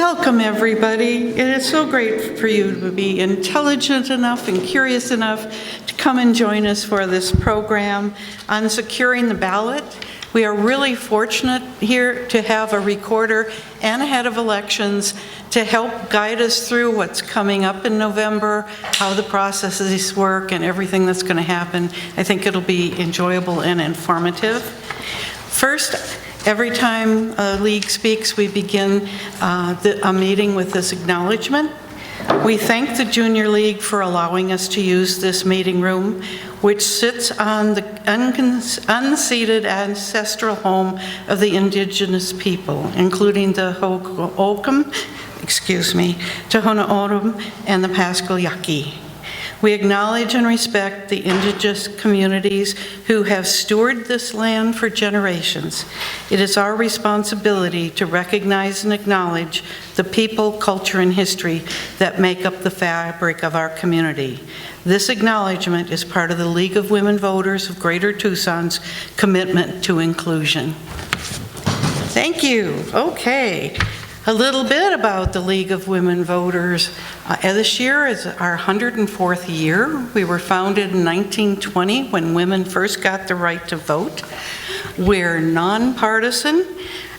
Welcome, everybody. It is so great for you to be intelligent enough and curious enough to come and join us for this program on securing the ballot. We are really fortunate here to have a recorder and a head of elections to help guide us through what's coming up in November, how the processes work, and everything that's going to happen. I think it'll be enjoyable and informative. First, every time a league speaks, we begin a meeting with this acknowledgement. We thank the Junior League for allowing us to use this meeting room, which sits on the unceded ancestral home of the indigenous people, including the Ho'okum, Tohono O'odham, and the Paschal Yaqui. We acknowledge and respect the indigenous communities who have stewarded this land for generations. It is our responsibility to recognize and acknowledge the people, culture, and history that make up the fabric of our community. This acknowledgement is part of the League of Women Voters of Greater Tucson's commitment to inclusion. Thank you. Okay. A little bit about the League of Women Voters. This year is our 104th year. We were founded in 1920 when women first got the right to vote. We're nonpartisan,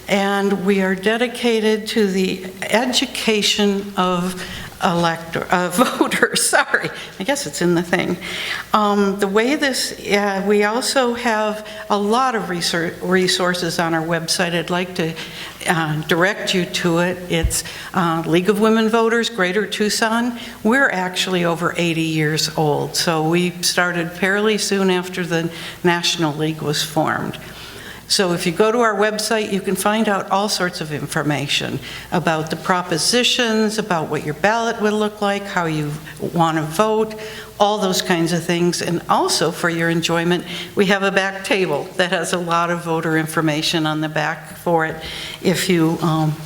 and we are dedicated to the education of voters, sorry, I guess it's in the thing. The way this, we also have a lot of resources on our website. I'd like to direct you to it. It's League of Women Voters, Greater Tucson. We're actually over 80 years old, so we started fairly soon after the National League was formed. So if you go to our website, you can find out all sorts of information about the propositions, about what your ballot would look like, how you want to vote, all those kinds of things. And also, for your enjoyment, we have a back table that has a lot of voter information on the back for it if you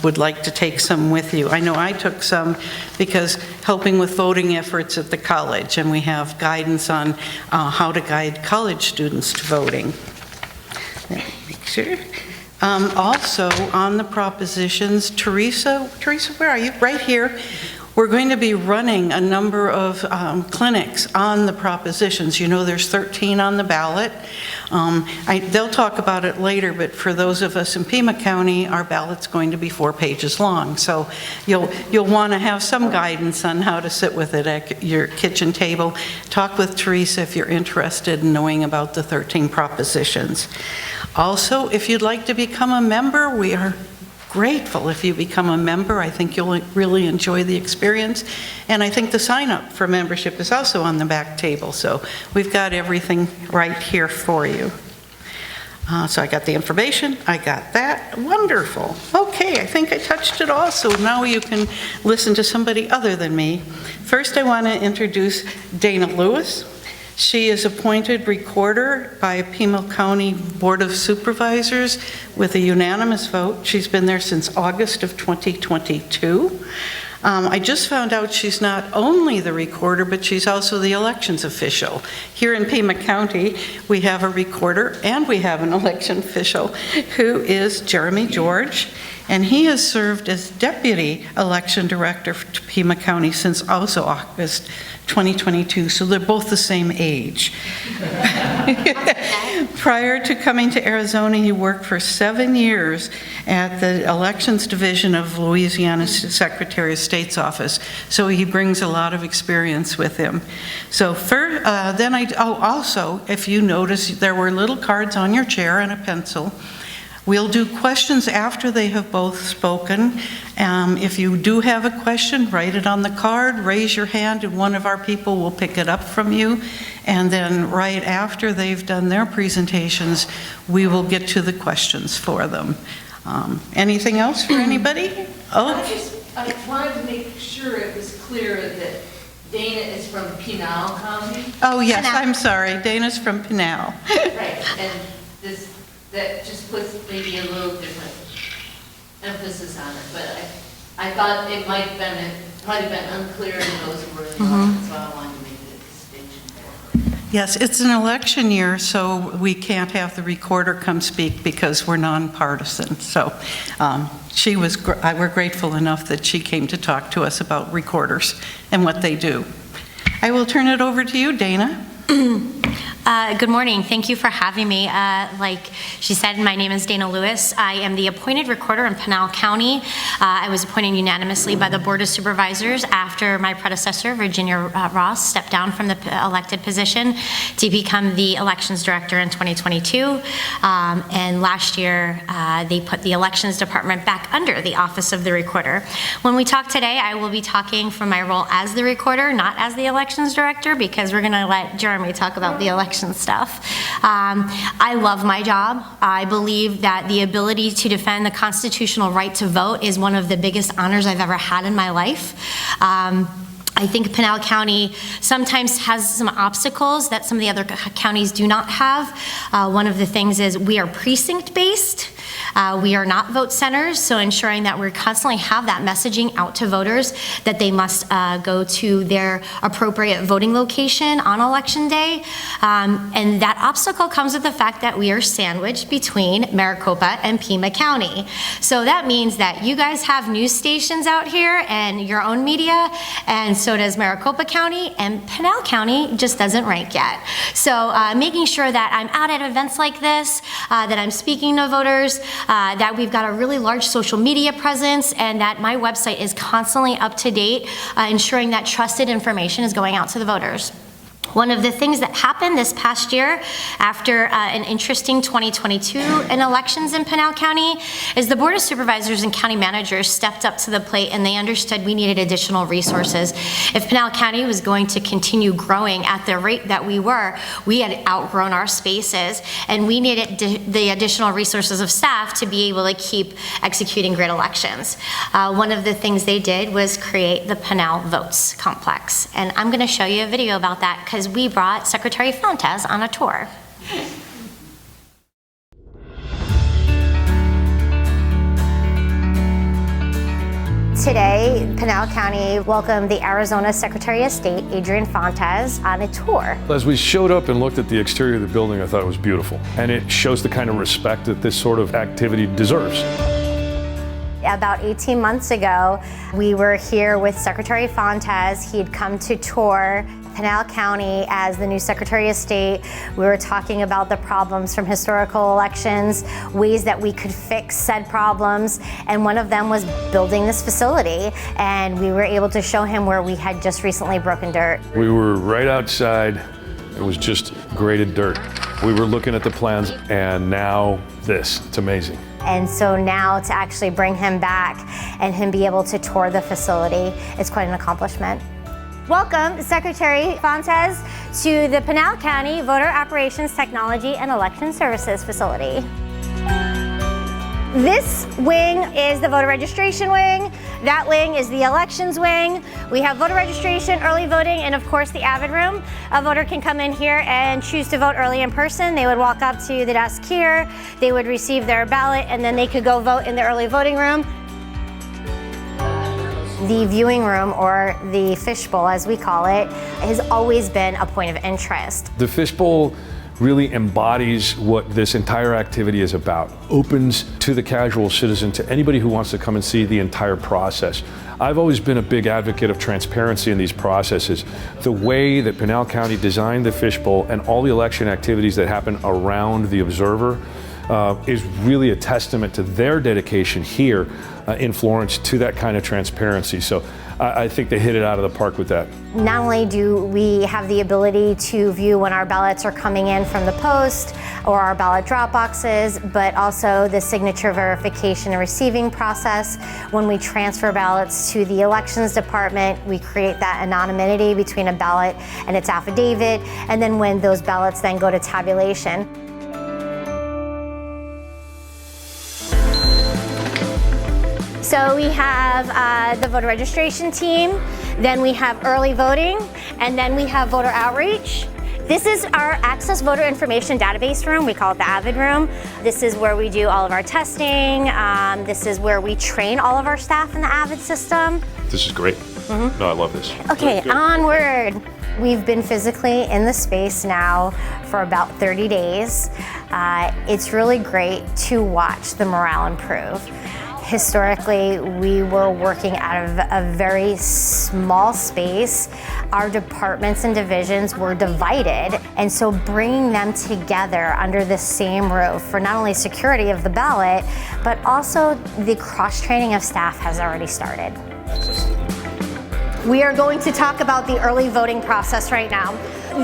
would like to take some with you. I know I took some because helping with voting efforts at the college, and we have guidance on how to guide college students to voting. Make sure. Also, on the propositions, Teresa, where are you? Right here. We're going to be running a number of clinics on the propositions. You know, there's 13 on the ballot. They'll talk about it later, but for those of us in Pima County, our ballot's going to be 4 pages long. So you'll want to have some guidance on how to sit with it at your kitchen table. Talk with Teresa if you're interested in knowing about the 13 propositions. Also, if you'd like to become a member, we are grateful if you become a member. I think you'll really enjoy the experience. And I think the sign up for membership is also on the back table. So we've got everything right here for you. So I got the information, I got that. Wonderful. Okay, I think I touched it all. So now you can listen to somebody other than me. First, I want to introduce Dana Lewis. She is appointed recorder by Pima County Board of Supervisors with a unanimous vote. She's been there since August of 2022. I just found out she's not only the recorder, but she's also the elections official. Here in Pima County, we have a recorder and we have an election official who is Jeremy George, and he has served as deputy election director to Pima County since also August 2022, so they're both the same age. Prior to coming to Arizona, he worked for 7 years at the Elections Division of Louisiana's Secretary of State's office, so he brings a lot of experience with him. So also, if you notice, there were little cards on your chair and a pencil. We'll do questions after they have both spoken. If you do have a question, write it on the card, raise your hand, and one of our people will pick it up from you. And then right after they've done their presentations, we will get to the questions for them. Anything else for anybody? Oh. I wanted to make sure it was clear that Dana is from Pinal County. Oh, yes, Pinal. I'm sorry. Dana's from Pinal. Right, and that just puts maybe a little different emphasis on it, but I thought it might have been unclear to those who were in the audience, so I wanted to make the distinction there. Yes, it's an election year, so we can't have the recorder come speak because we're nonpartisan. So we're grateful enough that she came to talk to us about recorders and what they do. I will turn it over to you, Dana. Good morning. Thank you for having me. Like she said, my name is Dana Lewis. I am the appointed recorder in Pinal County. I was appointed unanimously by the Board of Supervisors after my predecessor, Virginia Ross, stepped down from the elected position to become the elections director in 2022. And last year, they put the elections department back under the office of the recorder. When we talk today, I will be talking from my role as the recorder, not as the elections director, because we're going to let Jeremy talk about the election stuff. I love my job. I believe that the ability to defend the constitutional right to vote is one of the biggest honors I've ever had in my life. I think Pinal County sometimes has some obstacles that some of the other counties do not have. One of the things is we are precinct-based. We are not vote centers, so ensuring that we constantly have that messaging out to voters that they must go to their appropriate voting location on election day. And that obstacle comes with the fact that we are sandwiched between Maricopa and Pima County. So that means that you guys have news stations out here and your own media, and so does Maricopa County, and Pinal County just doesn't rank yet. So making sure that I'm out at events like this, that I'm speaking to voters, that we've got a really large social media presence, and that my website is constantly up to date, ensuring that trusted information is going out to the voters. One of the things that happened this past year after an interesting 2022 in elections in Pinal County is the Board of Supervisors and county managers stepped up to the plate, and they understood we needed additional resources. If Pinal County was going to continue growing at the rate that we were, we had outgrown our spaces, and we needed the additional resources of staff to be able to keep executing great elections. One of the things they did was create the Pinal Votes Complex, and I'm going to show you a video about that because we brought Secretary Fontes on a tour. Today, Pinal County welcomed the Arizona Secretary of State, Adrian Fontes, on a tour. As we showed up and looked at the exterior of the building, I thought it was beautiful. And it shows the kind of respect that this sort of activity deserves. About 18 months ago, we were here with Secretary Fontes. He had come to tour Pinal County as the new Secretary of State. We were talking about the problems from historical elections, ways that we could fix said problems, and one of them was building this facility. And we were able to show him where we had just recently broken dirt. We were right outside. It was just graded dirt. We were looking at the plans, and now this. It's amazing. And so now to actually bring him back and him be able to tour the facility is quite an accomplishment. Welcome, Secretary Fontes, to the Pinal County Voter Operations Technology and Election Services Facility. This wing is the voter registration wing. That wing is the elections wing. We have voter registration, early voting, and of course the Avid room. A voter can come in here and choose to vote early in person. They would walk up to the desk here, they would receive their ballot, and then they could go vote in the early voting room. The viewing room, or the fishbowl as we call it, has always been a point of interest. The fishbowl really embodies what this entire activity is about. Opens to the casual citizen, to anybody who wants to come and see the entire process. I've always been a big advocate of transparency in these processes. The way that Pinal County designed the fishbowl and all the election activities that happen around the observer is really a testament to their dedication here in Florence to that kind of transparency. So I think they hit it out of the park with that. Not only do we have the ability to view when our ballots are coming in from the post or our ballot drop boxes, but also the signature verification and receiving process. When we transfer ballots to the elections department, we create that anonymity between a ballot and its affidavit, and then when those ballots then go to tabulation. So we have the voter registration team, then we have early voting, and then we have voter outreach. This is our Access Voter Information Database room. We call it the AVID room. This is where we do all of our testing. This is where we train all of our staff in the AVID system. This is great. No, I love this. Okay, onward. We've been physically in the space now for about 30 days. It's really great to watch the morale improve. Historically, we were working out of a very small space. Our departments and divisions were divided, and so bringing them together under the same roof for not only security of the ballot, but also the cross-training of staff has already started. We are going to talk about the early voting process right now.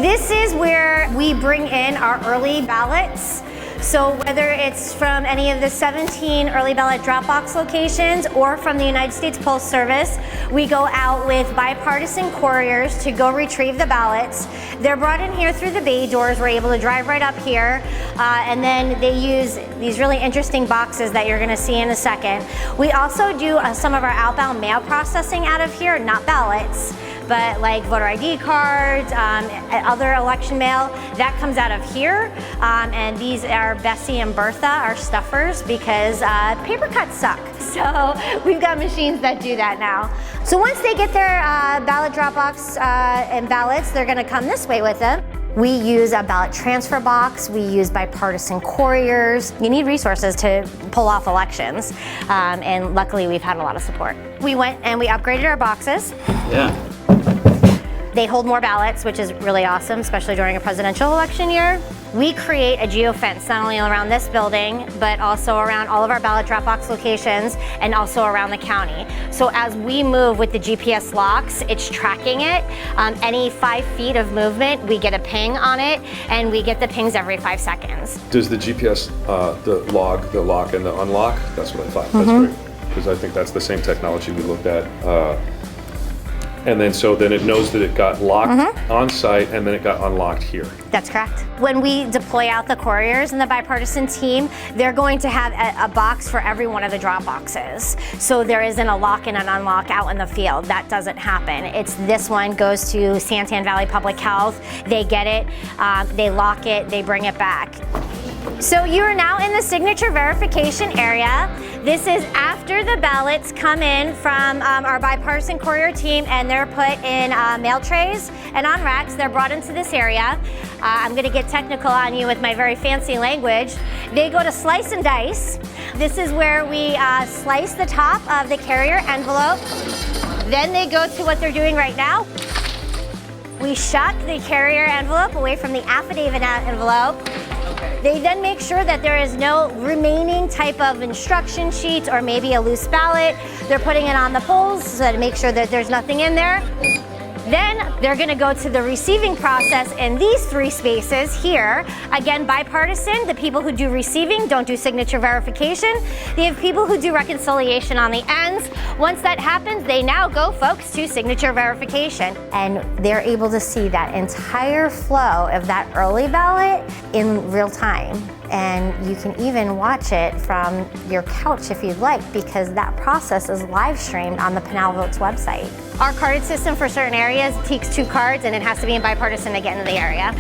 This is where we bring in our early ballots. So whether it's from any of the 17 early ballot drop box locations or from the United States Postal Service, we go out with bipartisan couriers to go retrieve the ballots. They're brought in here through the bay doors. We're able to drive right up here, and then they use these really interesting boxes that you're gonna see in a second. We also do some of our outbound mail processing out of here, not ballots, but like voter ID cards, other election mail, that comes out of here. And these are Bessie and Bertha, our stuffers, because paper cuts suck. So we've got machines that do that now. So once they get their ballot drop box and ballots, they're gonna come this way with them. We use a ballot transfer box. We use bipartisan couriers. You need resources to pull off elections. And luckily we've had a lot of support. We went and we upgraded our boxes. Yeah. They hold more ballots, which is really awesome, especially during a presidential election year. We create a geofence, not only around this building, but also around all of our ballot drop box locations and also around the county. So as we move with the GPS locks, it's tracking it. Any 5 feet of movement, we get a ping on it, and we get the pings every 5 seconds. Does the GPS, the log, the lock, and the unlock? That's what I thought. That's great. Because I think that's the same technology we looked at. And then so then it knows that it got locked on site and then it got unlocked here. That's correct. When we deploy out the couriers and the bipartisan team, they're going to have a box for every one of the drop boxes. So there isn't a lock and an unlock out in the field. That doesn't happen. It's this one goes to Santan Valley Public Health. They get it, they lock it, they bring it back. So you are now in the signature verification area. This is after the ballots come in from our bipartisan courier team, and they're put in mail trays and on racks. They're brought into this area. I'm gonna get technical on you with my very fancy language. They go to slice and dice. This is where we slice the top of the carrier envelope. Then they go to what they're doing right now. We shuck the carrier envelope away from the affidavit envelope. They then make sure that there is no remaining type of instruction sheet or maybe a loose ballot. They're putting it on the polls so to make sure that there's nothing in there. Then they're gonna go to the receiving process in these 3 spaces here. Again, bipartisan, the people who do receiving don't do signature verification. They have people who do reconciliation on the ends. Once that happens, they now go, folks, to signature verification. And they're able to see that entire flow of that early ballot in real time. And you can even watch it from your couch if you'd like, because that process is live streamed on the Pinal Votes website. Our card system for certain areas takes 2 cards, and it has to be in bipartisan to get into the area.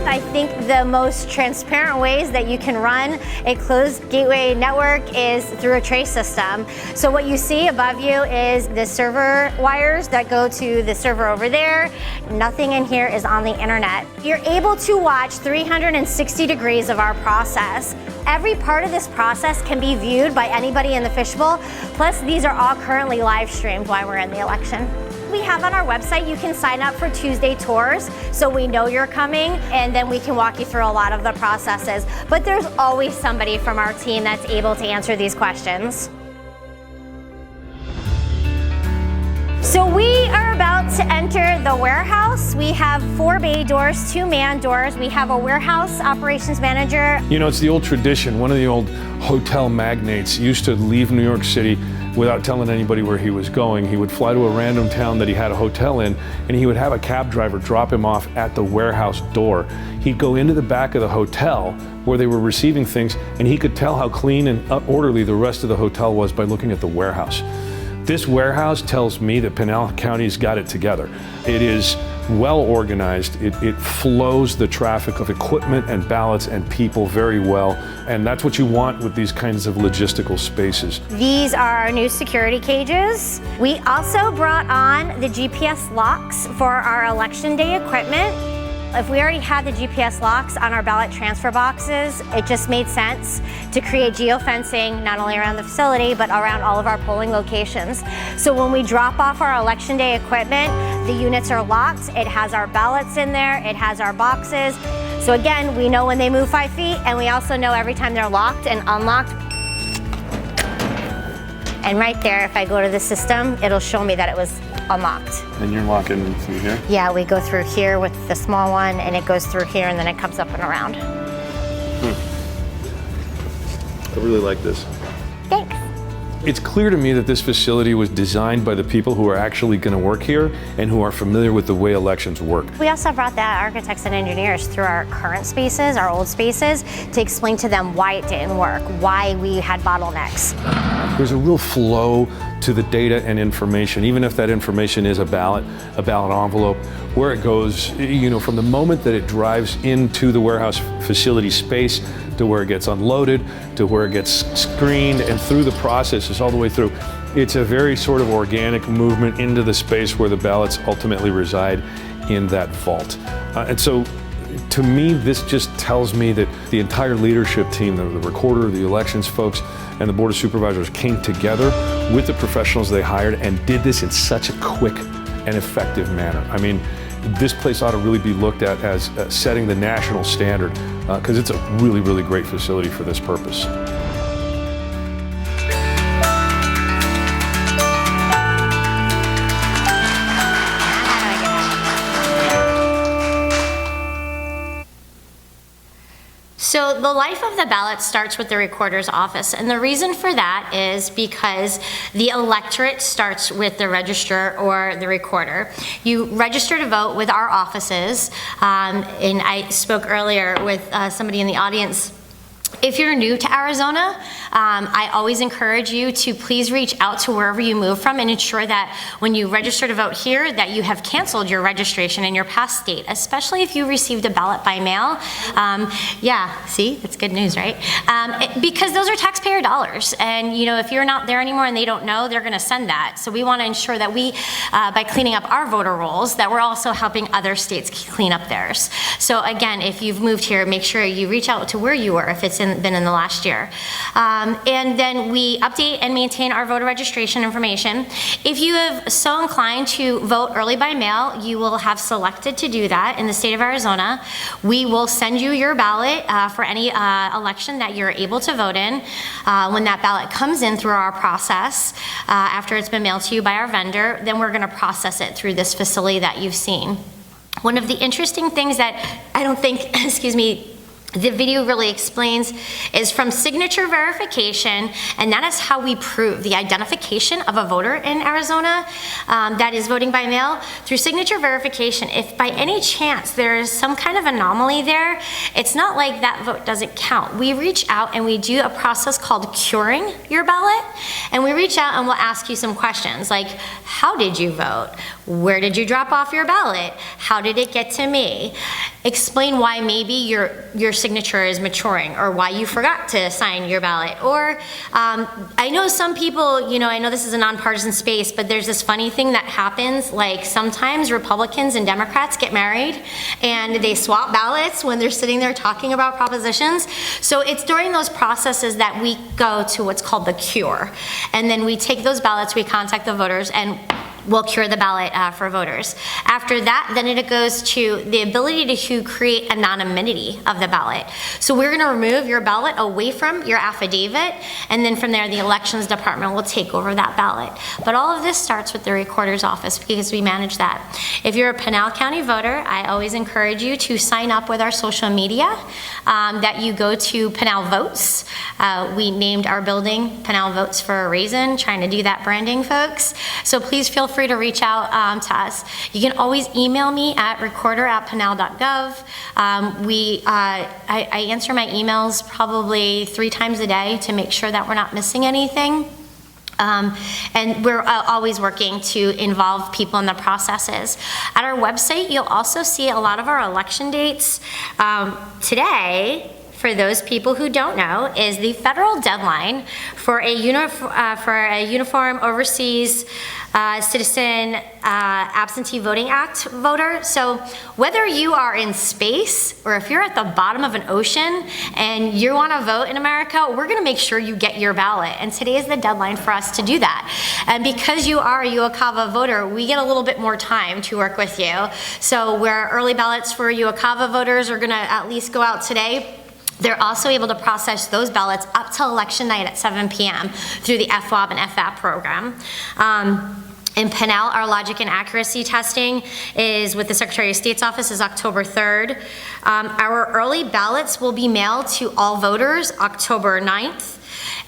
I think the most transparent ways that you can run a closed gateway network is through a trace system. So what you see above you is the server wires that go to the server over there. Nothing in here is on the internet. You're able to watch 360 degrees of our process. Every part of this process can be viewed by anybody in the fishbowl. Plus, these are all currently live streamed while we're in the election. We have on our website, you can sign up for Tuesday tours, so we know you're coming, and then we can walk you through a lot of the processes. But there's always somebody from our team that's able to answer these questions. So we are about to enter the warehouse. We have 4 bay doors, 2 man doors. We have a warehouse operations manager. You know, it's the old tradition. One of the old hotel magnates used to leave New York City without telling anybody where he was going. He would fly to a random town that he had a hotel in, and he would have a cab driver drop him off at the warehouse door. He'd go into the back of the hotel where they were receiving things, and he could tell how clean and orderly the rest of the hotel was by looking at the warehouse. This warehouse tells me that Pinal County's got it together. It is well organized. It flows the traffic of equipment and ballots and people very well. And that's what you want with these kinds of logistical spaces. These are our new security cages. We also brought on the GPS locks for our election day equipment. If we already had the GPS locks on our ballot transfer boxes, it just made sense to create geofencing not only around the facility, but around all of our polling locations. So when we drop off our election day equipment, the units are locked. It has our ballots in there. It has our boxes. So again, we know when they move 5 feet, and we also know every time they're locked and unlocked. And right there, if I go to the system, it'll show me that it was unlocked. And you're locking through here? Yeah, we go through here with the small one, and it goes through here, and then it comes up and around. I really like this. Thanks. It's clear to me that this facility was designed by the people who are actually going to work here and who are familiar with the way elections work. We also brought the architects and engineers through our current spaces, our old spaces, to explain to them why it didn't work, why we had bottlenecks. There's a real flow to the data and information, even if that information is a ballot envelope, where it goes, you know, from the moment that it drives into the warehouse facility space to where it gets unloaded, to where it gets screened, and through the processes all the way through. It's a very sort of organic movement into the space where the ballots ultimately reside in that vault. And so, to me, this just tells me that the entire leadership team, the recorder, the elections folks, and the Board of Supervisors came together with the professionals they hired and did this in such a quick and effective manner. I mean, this place ought to really be looked at as setting the national standard because it's a really, really great facility for this purpose. So the life of the ballot starts with the recorder's office, and the reason for that is because the electorate starts with the registrar or the recorder. You register to vote with our offices, and I spoke earlier with somebody in the audience. If you're new to Arizona, I always encourage you to please reach out to wherever you move from and ensure that when you register to vote here that you have canceled your registration in your past state, especially if you received a ballot by mail. Yeah, see, that's good news, right? Because those are taxpayer dollars, and you know, if you're not there anymore and they don't know, they're gonna send that. So we wanna ensure that we, by cleaning up our voter rolls, that we're also helping other states clean up theirs. So again, if you've moved here, make sure you reach out to where you were if it's been in the last year. And then we update and maintain our voter registration information. If you have so inclined to vote early by mail, you will have selected to do that in the state of Arizona. We will send you your ballot for any election that you're able to vote in. When that ballot comes in through our process, after it's been mailed to you by our vendor, then we're gonna process it through this facility that you've seen. One of the interesting things that I don't think, excuse me, the video really explains is from signature verification, and that is how we prove the identification of a voter in Arizona that is voting by mail. Through signature verification, if by any chance there is some kind of anomaly there, it's not like that vote doesn't count. We reach out and we do a process called curing your ballot, and we reach out and we'll ask you some questions like, how did you vote? Where did you drop off your ballot? How did it get to me? Explain why maybe your signature is maturing, or why you forgot to sign your ballot. Or I know some people, you know, I know this is a nonpartisan space, but there's this funny thing that happens, like sometimes Republicans and Democrats get married and they swap ballots when they're sitting there talking about propositions. So it's during those processes that we go to what's called the cure. And then we take those ballots, we contact the voters, and we'll cure the ballot for voters. After that, then it goes to the ability to create anonymity of the ballot. So we're gonna remove your ballot away from your affidavit, and then from there, the elections department will take over that ballot. But all of this starts with the recorder's office because we manage that. If you're a Pinal County voter, I always encourage you to sign up with our social media, that you go to Pinal Votes. We named our building Pinal Votes for a reason, trying to do that branding, folks. So please feel free to reach out to us. You can always email me at recorder@pinal.gov. I answer my emails probably 3 times a day to make sure that we're not missing anything. And we're always working to involve people in the processes. At our website, you'll also see a lot of our election dates. Today, for those people who don't know, is the federal deadline for a uniform overseas citizen absentee voting act voter. So whether you are in space or if you're at the bottom of an ocean and you want to vote in America, we're going to make sure you get your ballot. And today is the deadline for us to do that. And because you are a UOCAVA voter, we get a little bit more time to work with you. So where early ballots for UOCAVA voters are going to at least go out today, they're also able to process those ballots up till election night at 7 p.m. through the FWAB and FAP program. In Pinal, our logic and accuracy testing is with the Secretary of State's office is October 3rd. Our early ballots will be mailed to all voters October 9th.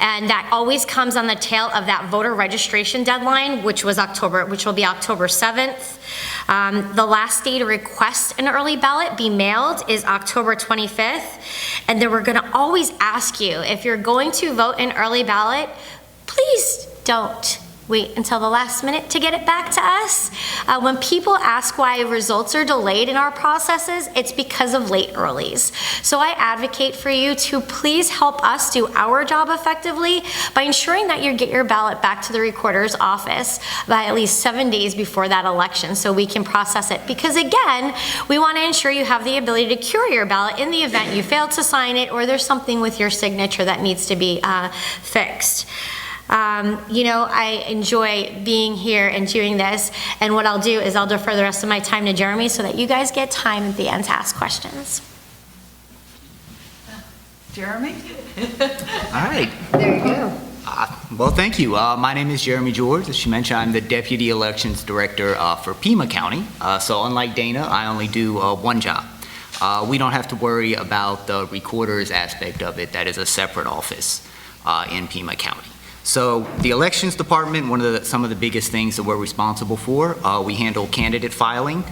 And that always comes on the tail of that voter registration deadline, which will be October 7th. The last day to request an early ballot be mailed is October 25th. And then we're gonna always ask you, if you're going to vote an early ballot, please don't wait until the last minute to get it back to us. When people ask why results are delayed in our processes, it's because of late earlies. So I advocate for you to please help us do our job effectively by ensuring that you get your ballot back to the recorder's office by at least 7 days before that election so we can process it. Because again, we want to ensure you have the ability to cure your ballot in the event you failed to sign it or there's something with your signature that needs to be fixed. You know, I enjoy being here and doing this, and what I'll do is I'll defer the rest of my time to Jeremy so that you guys get time at the end to ask questions. Jeremy? All right. There you go. Well, thank you. My name is Jeremy George. As she mentioned, I'm the Deputy Elections Director for Pima County. So unlike Dana, I only do one job. We don't have to worry about the recorder's aspect of it. That is a separate office in Pima County. So the Elections Department, some of the biggest things that we're responsible for, we handle candidate filing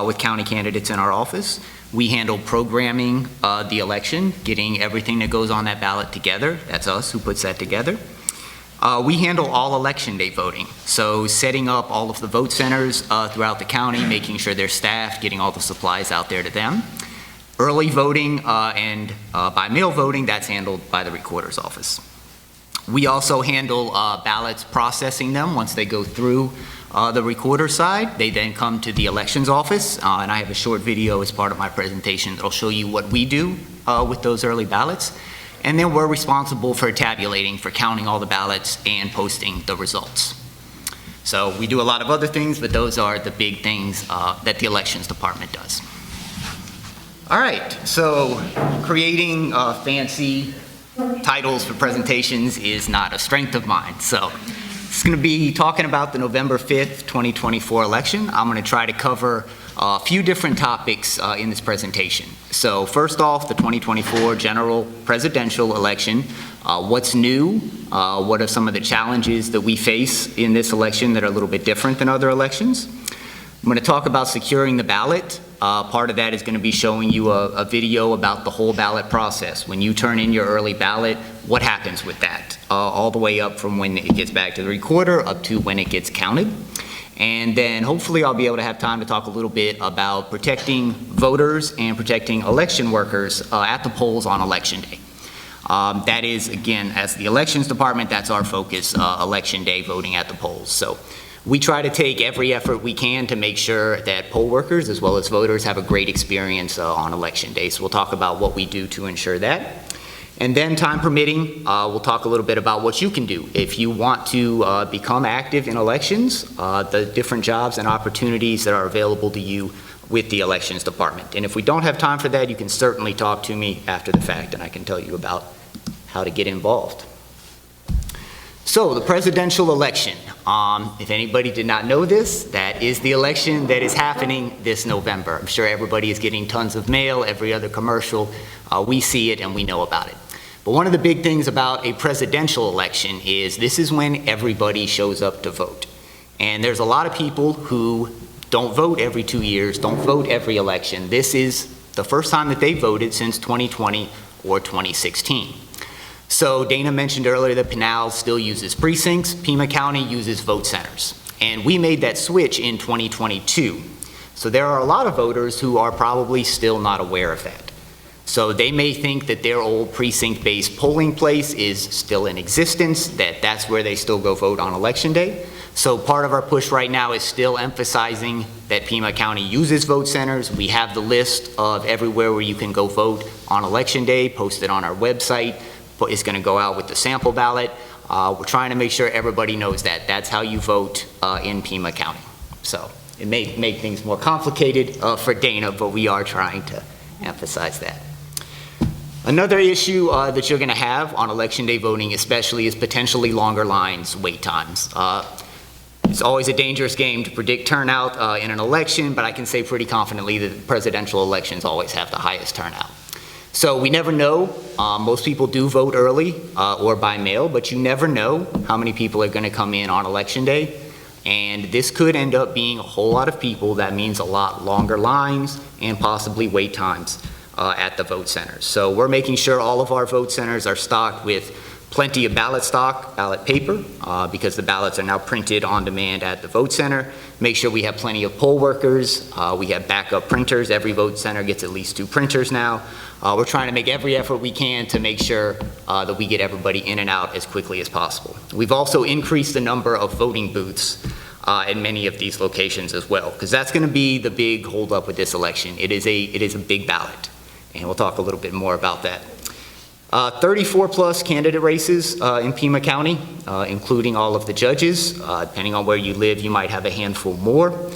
with county candidates in our office. We handle programming the election, getting everything that goes on that ballot together. That's us who puts that together. We handle all election day voting. So setting up all of the vote centers throughout the county, making sure they're staffed, getting all the supplies out there to them. Early voting and by mail voting, that's handled by the recorder's office. We also handle ballots, processing them once they go through the recorder side. They then come to the elections office, and I have a short video as part of my presentation that'll show you what we do with those early ballots. And then we're responsible for tabulating, for counting all the ballots and posting the results. So we do a lot of other things, but those are the big things that the Elections Department does. All right, so creating fancy titles for presentations is not a strength of mine. So it's going to be talking about the November 5th, 2024 election. I'm going to try to cover a few different topics in this presentation. So first off, the 2024 general presidential election. What's new? What are some of the challenges that we face in this election that are a little bit different than other elections? I'm going to talk about securing the ballot. Part of that is going to be showing you a video about the whole ballot process. When you turn in your early ballot, what happens with that? All the way up from when it gets back to the recorder up to when it gets counted. And then hopefully I'll be able to have time to talk a little bit about protecting voters and protecting election workers at the polls on election day. That is, again, as the Elections Department, that's our focus, election day voting at the polls. So we try to take every effort we can to make sure that poll workers as well as voters have a great experience on election day. So we'll talk about what we do to ensure that. And then, time permitting, we'll talk a little bit about what you can do if you want to become active in elections, the different jobs and opportunities that are available to you with the Elections Department. And if we don't have time for that, you can certainly talk to me after the fact and I can tell you about how to get involved. So the presidential election, if anybody did not know this, that is the election that is happening this November. I'm sure everybody is getting tons of mail, every other commercial, we see it and we know about it. But one of the big things about a presidential election is this is when everybody shows up to vote. And there's a lot of people who don't vote every 2 years, don't vote every election. This is the first time that they voted since 2020 or 2016. So Dana mentioned earlier that Pinal still uses precincts, Pima County uses vote centers. And we made that switch in 2022. So there are a lot of voters who are probably still not aware of that. So they may think that their old precinct-based polling place is still in existence, that that's where they still go vote on election day. So part of our push right now is still emphasizing that Pima County uses vote centers. We have the list of everywhere where you can go vote on election day posted on our website. It's going to go out with the sample ballot. We're trying to make sure everybody knows that. That's how you vote in Pima County. So it may make things more complicated for Dana, but we are trying to emphasize that. Another issue that you're going to have on election day voting especially is potentially longer lines, wait times. It's always a dangerous game to predict turnout in an election, but I can say pretty confidently that presidential elections always have the highest turnout. So we never know. Most people do vote early or by mail, but you never know how many people are going to come in on election day. And this could end up being a whole lot of people. That means a lot longer lines and possibly wait times at the vote centers. So we're making sure all of our vote centers are stocked with plenty of ballot stock, ballot paper, because the ballots are now printed on demand at the vote center. Make sure we have plenty of poll workers. We have backup printers. Every vote center gets at least 2 printers now. We're trying to make every effort we can to make sure that we get everybody in and out as quickly as possible. We've also increased the number of voting booths in many of these locations as well, because that's going to be the big holdup with this election. It is a big ballot, and we'll talk a little bit more about that. 34 plus candidate races in Pima County, including all of the judges. Depending on where you live, you might have a handful more.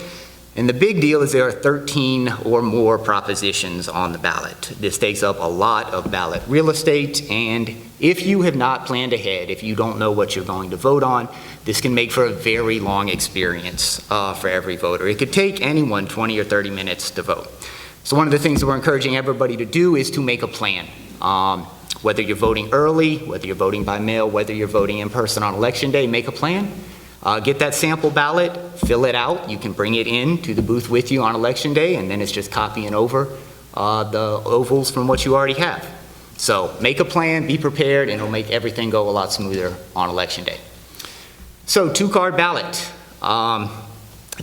And the big deal is there are 13 or more propositions on the ballot. This takes up a lot of ballot real estate, and if you have not planned ahead, if you don't know what you're going to vote on, this can make for a very long experience for every voter. It could take anyone 20 or 30 minutes to vote. So one of the things that we're encouraging everybody to do is to make a plan. Whether you're voting early, whether you're voting by mail, whether you're voting in person on election day, make a plan. Get that sample ballot, fill it out. You can bring it in to the booth with you on election day, and then it's just copying over the ovals from what you already have. So make a plan, be prepared, and it'll make everything go a lot smoother on election day. So 2-card ballot.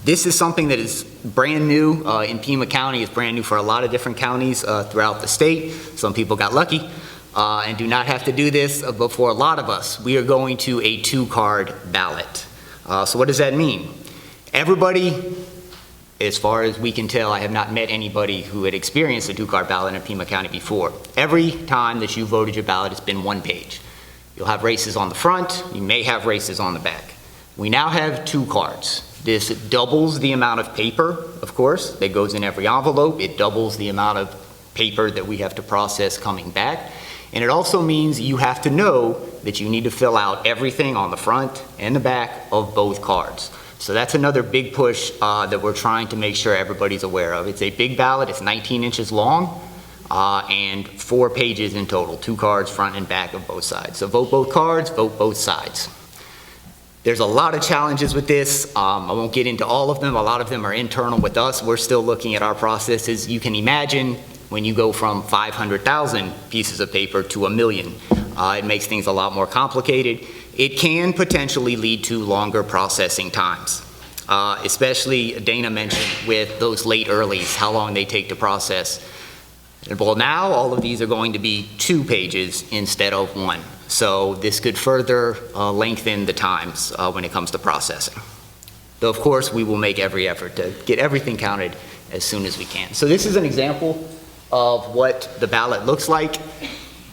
This is something that is brand new in Pima County. It's brand new for a lot of different counties throughout the state. Some people got lucky and do not have to do this, but for a lot of us, we are going to a 2-card ballot. So what does that mean? Everybody, as far as we can tell, I have not met anybody who had experienced a 2-card ballot in Pima County before. Every time that you voted your ballot, it's been 1 page. You'll have races on the front, you may have races on the back. We now have 2 cards. This doubles the amount of paper, of course, that goes in every envelope. It doubles the amount of paper that we have to process coming back. And it also means you have to know that you need to fill out everything on the front and the back of both cards. So that's another big push that we're trying to make sure everybody's aware of. It's a big ballot. It's 19 inches long and 4 pages in total, 2 cards front and back of both sides. So vote both cards, vote both sides. There's a lot of challenges with this. I won't get into all of them. A lot of them are internal with us. We're still looking at our processes. You can imagine when you go from 500,000 pieces of paper to 1 million, it makes things a lot more complicated. It can potentially lead to longer processing times, especially Dana mentioned with those late earlies, how long they take to process. Well, now all of these are going to be 2 pages instead of 1. So this could further lengthen the times when it comes to processing. Though, of course, we will make every effort to get everything counted as soon as we can. So this is an example of what the ballot looks like.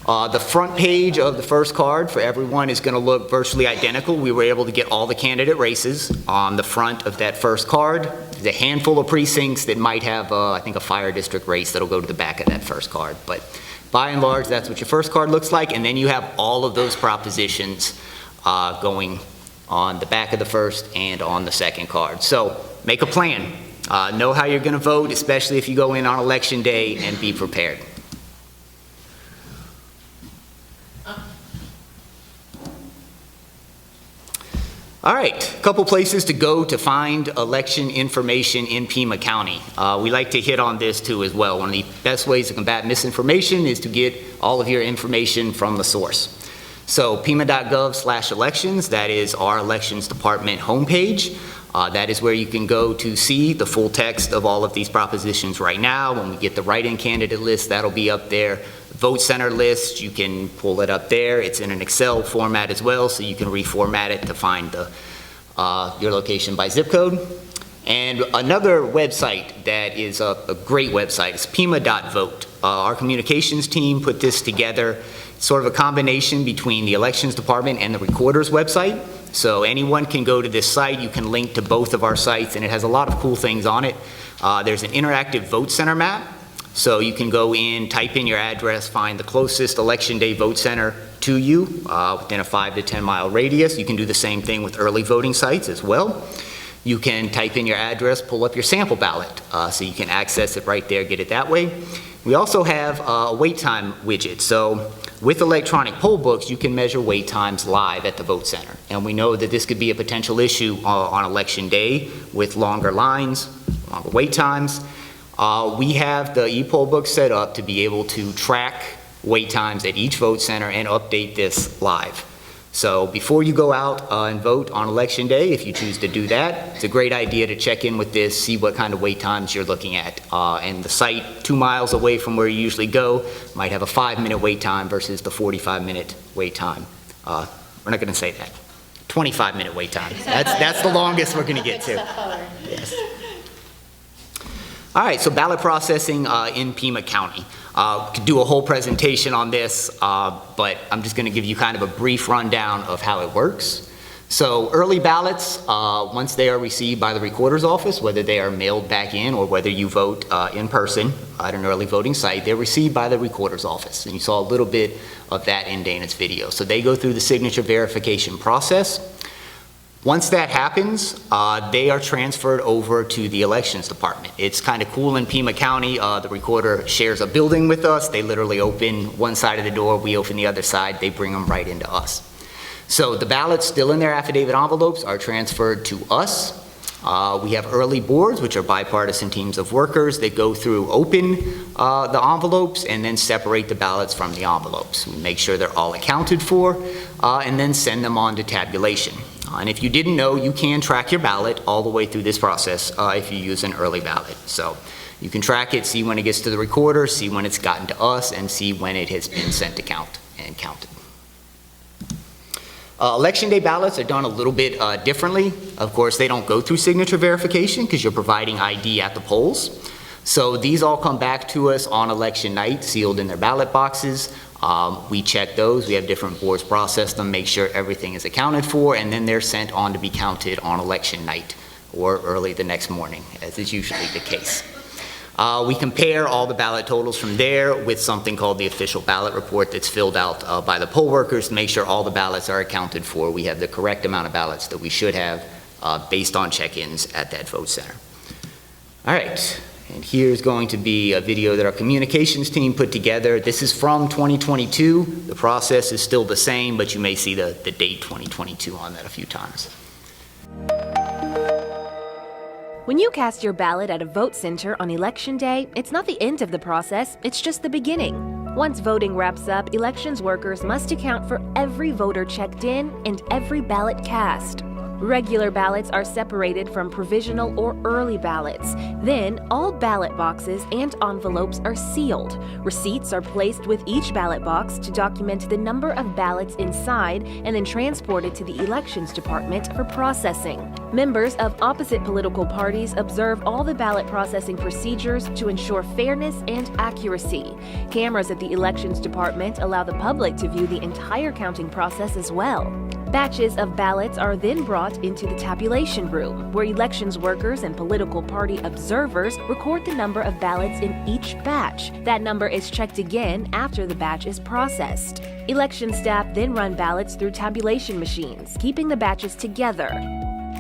The front page of the first card for everyone is going to look virtually identical. We were able to get all the candidate races on the front of that first card. There's a handful of precincts that might have, I think, a fire district race that'll go to the back of that first card. But by and large, that's what your first card looks like, and then you have all of those propositions going on the back of the first and on the second card. So make a plan. Know how you're going to vote, especially if you go in on election day, and be prepared. All right, a couple places to go to find election information in Pima County. We like to hit on this too as well. One of the best ways to combat misinformation is to get all of your information from the source. So pima.gov/elections, that is our elections department homepage. That is where you can go to see the full text of all of these propositions right now. When we get the write-in candidate list, that'll be up there. Vote center list, you can pull it up there. It's in an Excel format as well, so you can reformat it to find your location by zip code. And another website that is a great website is pima.vote. Our communications team put this together, sort of a combination between the elections department and the recorder's website. So anyone can go to this site. You can link to both of our sites, and it has a lot of cool things on it. There's an interactive vote center map. So you can go in, type in your address, find the closest election day vote center to you within a 5 to 10 mile radius. You can do the same thing with early voting sites as well. You can type in your address, pull up your sample ballot, so you can access it right there, get it that way. We also have a wait time widget. So with electronic poll books, you can measure wait times live at the vote center. And we know that this could be a potential issue on election day with longer lines, longer wait times. We have the e-poll book set up to be able to track wait times at each vote center and update this live. So before you go out and vote on election day, if you choose to do that, it's a great idea to check in with this, see what kind of wait times you're looking at. And the site 2 miles away from where you usually go might have a 5-minute wait time versus the 45-minute wait time. We're not going to say that. 25-minute wait time. That's the longest we're going to get to. Yes. All right, so ballot processing in Pima County. Could do a whole presentation on this, but I'm just going to give you kind of a brief rundown of how it works. So early ballots, once they are received by the recorder's office, whether they are mailed back in or whether you vote in person at an early voting site, they're received by the recorder's office. And you saw a little bit of that in Dana's video. So they go through the signature verification process. Once that happens, they are transferred over to the elections department. It's kind of cool in Pima County. The recorder shares a building with us. They literally open one side of the door, we open the other side, they bring them right into us. So the ballots still in their affidavit envelopes are transferred to us. We have early boards, which are bipartisan teams of workers that go through, open the envelopes, and then separate the ballots from the envelopes. We make sure they're all accounted for, and then send them on to tabulation. And if you didn't know, you can track your ballot all the way through this process if you use an early ballot. So you can track it, see when it gets to the recorder, see when it's gotten to us, and see when it has been sent to count and counted. Election day ballots are done a little bit differently. Of course, they don't go through signature verification because you're providing ID at the polls. So these all come back to us on election night, sealed in their ballot boxes. We check those. We have different boards process them, make sure everything is accounted for, and then they're sent on to be counted on election night or early the next morning, as is usually the case. We compare all the ballot totals from there with something called the official ballot report that's filled out by the poll workers to make sure all the ballots are accounted for. We have the correct amount of ballots that we should have based on check-ins at that vote center. All right. And here's going to be a video that our communications team put together. This is from 2022. The process is still the same, but you may see the date 2022 on that a few times. When you cast your ballot at a vote center on Election Day, it's not the end of the process, it's just the beginning. Once voting wraps up, elections workers must account for every voter checked in and every ballot cast. Regular ballots are separated from provisional or early ballots. Then, all ballot boxes and envelopes are sealed. Receipts are placed with each ballot box to document the number of ballots inside and then transported to the elections department for processing. Members of opposite political parties observe all the ballot processing procedures to ensure fairness and accuracy. Cameras at the elections department allow the public to view the entire counting process as well. Batches of ballots are then brought into the tabulation room, where elections workers and political party observers record the number of ballots in each batch. That number is checked again after the batch is processed. Election staff then run ballots through tabulation machines, keeping the batches together.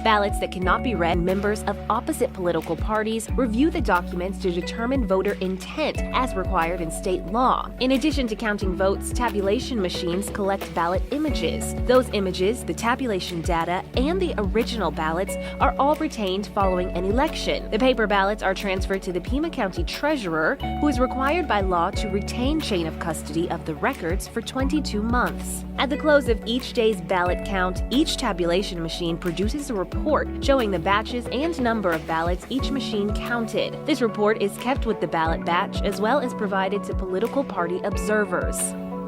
Ballots that cannot be read, members of opposite political parties review the documents to determine voter intent as required in state law. In addition to counting votes, tabulation machines collect ballot images. Those images, the tabulation data, and the original ballots are all retained following an election. The paper ballots are transferred to the Pima County Treasurer, who is required by law to retain chain of custody of the records for 22 months. At the close of each day's ballot count, each tabulation machine produces a report showing the batches and number of ballots each machine counted. This report is kept with the ballot batch as well as provided to political party observers.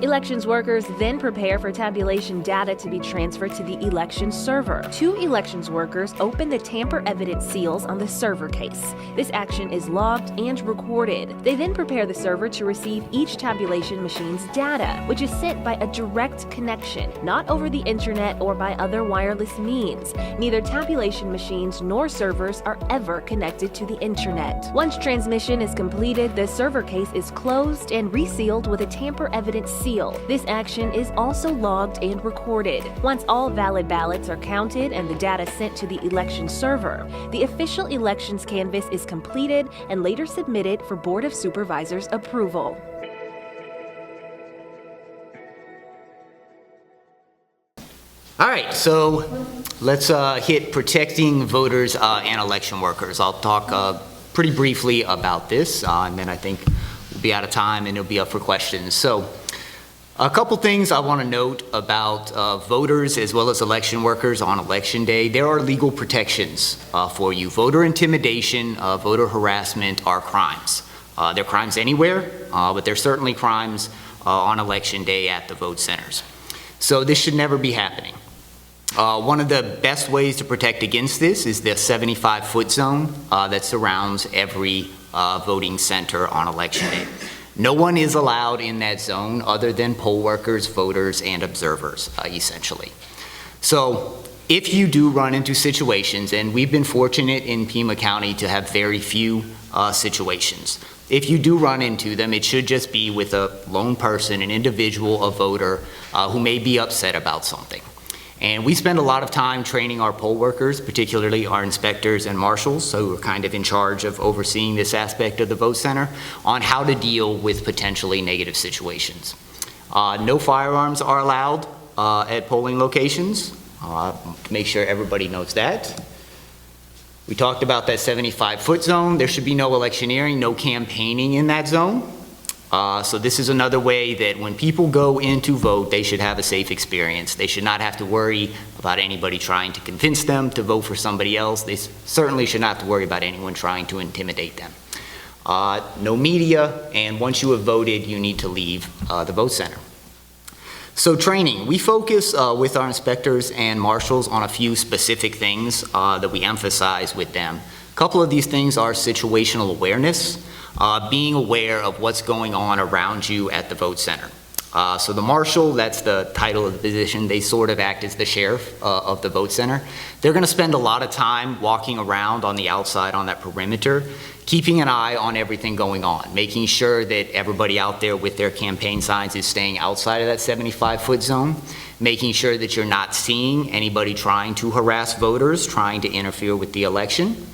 Elections workers then prepare for tabulation data to be transferred to the election server. 2 elections workers open the tamper evidence seals on the server case. This action is logged and recorded. They then prepare the server to receive each tabulation machine's data, which is sent by a direct connection, not over the internet or by other wireless means. Neither tabulation machines nor servers are ever connected to the internet. Once transmission is completed, the server case is closed and resealed with a tamper evidence seal. This action is also logged and recorded. Once all valid ballots are counted and the data sent to the election server, the official elections canvass is completed and later submitted for Board of Supervisors approval. All right, so let's hit protecting voters and election workers. I'll talk pretty briefly about this, and then I think we'll be out of time and it'll be up for questions. So, a couple things I want to note about voters as well as election workers on election day. There are legal protections for you. Voter intimidation, voter harassment are crimes. They're crimes anywhere, but they're certainly crimes on election day at the vote centers. So this should never be happening. One of the best ways to protect against this is the 75-foot zone that surrounds every voting center on election day. No one is allowed in that zone other than poll workers, voters, and observers, essentially. So if you do run into situations, and we've been fortunate in Pima County to have very few situations, if you do run into them, it should just be with a lone person, an individual, a voter, who may be upset about something. And we spend a lot of time training our poll workers, particularly our inspectors and marshals, so who are kind of in charge of overseeing this aspect of the vote center, on how to deal with potentially negative situations. No firearms are allowed at polling locations. Make sure everybody knows that. We talked about that 75-foot zone. There should be no electioneering, no campaigning in that zone. So this is another way that when people go in to vote, they should have a safe experience. They should not have to worry about anybody trying to convince them to vote for somebody else. They certainly should not have to worry about anyone trying to intimidate them. No media, and once you have voted, you need to leave the vote center. So training, we focus with our inspectors and marshals on a few specific things that we emphasize with them. A couple of these things are situational awareness, being aware of what's going on around you at the vote center. So the marshal, that's the title of the position, they sort of act as the sheriff of the vote center. They're gonna spend a lot of time walking around on the outside on that perimeter, keeping an eye on everything going on, making sure that everybody out there with their campaign signs is staying outside of that 75-foot zone, making sure that you're not seeing anybody trying to harass voters, trying to interfere with the election.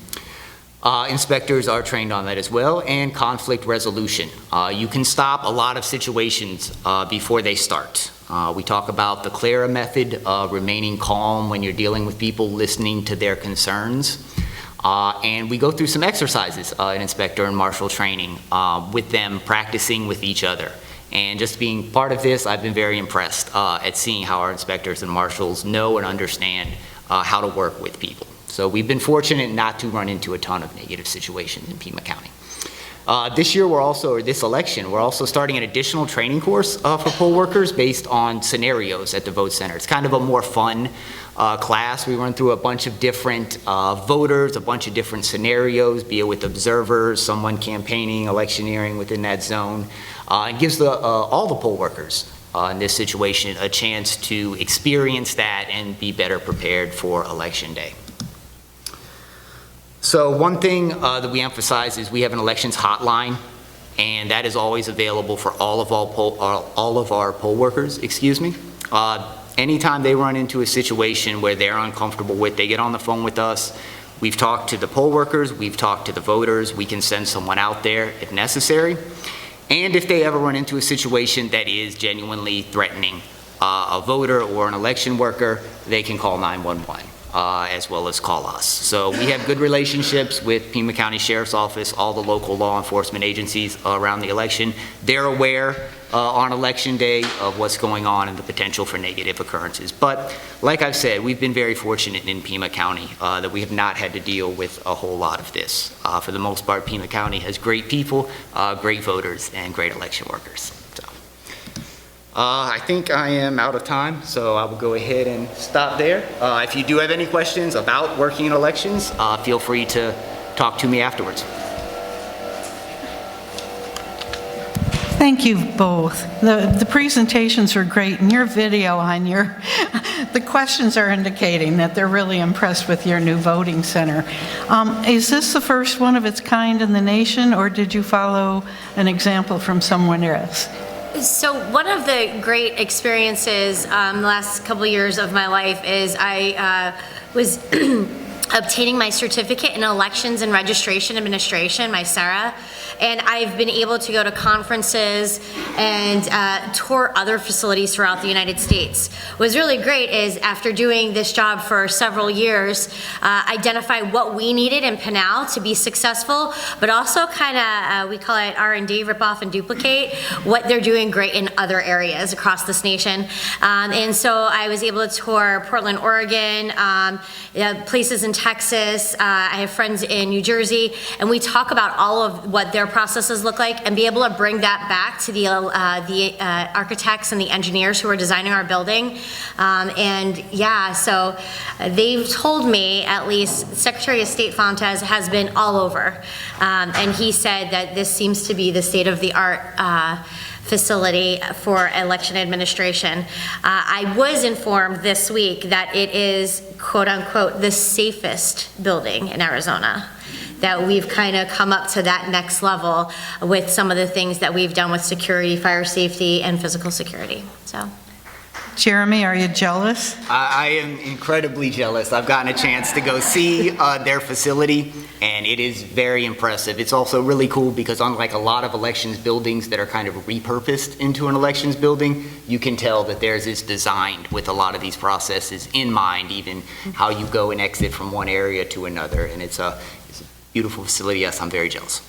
Inspectors are trained on that as well, and conflict resolution. You can stop a lot of situations before they start. We talk about the CLARA method, remaining calm when you're dealing with people, listening to their concerns. And we go through some exercises in inspector and marshal training with them, practicing with each other. And just being part of this, I've been very impressed at seeing how our inspectors and marshals know and understand how to work with people. So we've been fortunate not to run into a ton of negative situations in Pima County. This year, this election, we're also starting an additional training course for poll workers based on scenarios at the vote center. It's kind of a more fun class. We run through a bunch of different voters, a bunch of different scenarios, be it with observers, someone campaigning, electioneering within that zone. It gives all the poll workers in this situation a chance to experience that and be better prepared for election day. So one thing that we emphasize is we have an elections hotline, and that is always available for all of our poll workers, excuse me. anytime they run into a situation where they're uncomfortable with, they get on the phone with us. We've talked to the poll workers, we've talked to the voters, we can send someone out there if necessary. And if they ever run into a situation that is genuinely threatening a voter or an election worker, they can call 911. As well as call us. So we have good relationships with Pima County Sheriff's Office, all the local law enforcement agencies around the election. They're aware on election day of what's going on and the potential for negative occurrences. But like I've said, we've been very fortunate in Pima County that we have not had to deal with a whole lot of this. For the most part, Pima County has great people, great voters, and great election workers. I think I am out of time, so I will go ahead and stop there. If you do have any questions about working in elections, feel free to talk to me afterwards. Thank you both. The presentations were great, and your video on the questions are indicating that they're really impressed with your new voting center. Is this the first one of its kind in the nation, or did you follow an example from somewhere else? So one of the great experiences the last couple of years of my life is I was obtaining my certificate in elections and registration administration, my SARA, and I've been able to go to conferences and tour other facilities throughout the United States. What was really great is after doing this job for several years, identify what we needed in Pinal to be successful, but also kind of, we call it R&D, rip off and duplicate, what they're doing great in other areas across this nation. And so I was able to tour Portland, Oregon, places in Texas, I have friends in New Jersey, and we talk about all of what their processes look like and be able to bring that back to the architects and the engineers who are designing our building. And yeah, so they've told me, at least Secretary of State Fontes has been all over, and he said that this seems to be the state-of-the-art facility for election administration. I was informed this week that it is, quote unquote, the safest building in Arizona, that we've kind of come up to that next level with some of the things that we've done with security, fire safety, and physical security. So. Jeremy, are you jealous? I am incredibly jealous. I've gotten a chance to go see their facility, and it is very impressive. It's also really cool because unlike a lot of elections buildings that are kind of repurposed into an elections building, you can tell that theirs is designed with a lot of these processes in mind, even how you go and exit from one area to another. And it's a beautiful facility. Yes, I'm very jealous.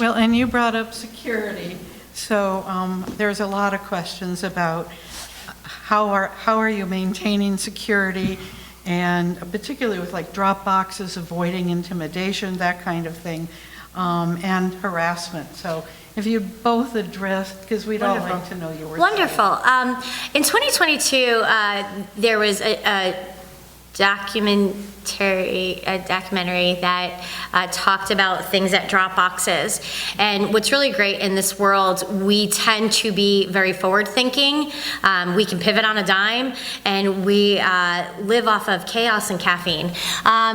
Well, and you brought up security. So there's a lot of questions about how are you maintaining security, and particularly with like drop boxes, avoiding intimidation, that kind of thing, and harassment. So if you both addressed, because we'd all like to know your Wonderful. In 2022, there was a documentary that talked about things at drop boxes. And what's really great in this world, we tend to be very forward thinking. We can pivot on a dime, and we live off of chaos and caffeine.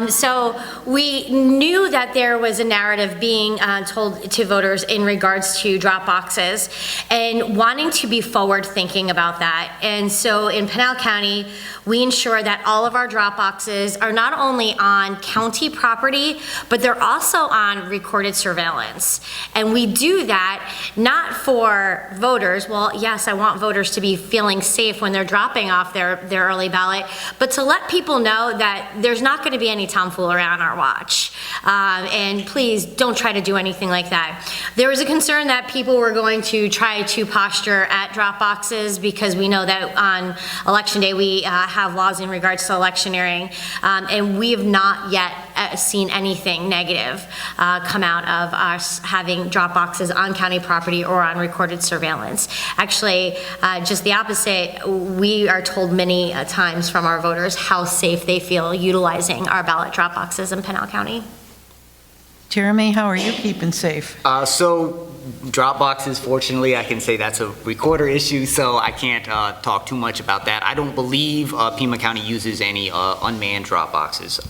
So we knew that there was a narrative being told to voters in regards to drop boxes and wanting to be forward thinking about that. And so in Pinal County, we ensure that all of our drop boxes are not only on county property, but they're also on recorded surveillance. And we do that not for voters. Well, yes, I want voters to be feeling safe when they're dropping off their early ballot, but to let people know that there's not going to be any tomfoolery on our watch. And please don't try to do anything like that. There was a concern that people were going to try to posture at drop boxes because we know that on election day we have laws in regards to electioneering, and we have not yet seen anything negative come out of us having drop boxes on county property or on recorded surveillance. Actually, just the opposite. We are told many times from our voters how safe they feel utilizing our ballot drop boxes in Pinal County. Jeremy, how are you keeping safe? So drop boxes, fortunately, I can say that's a recorder issue, so I can't talk too much about that. I don't believe Pima County uses any unmanned drop boxes,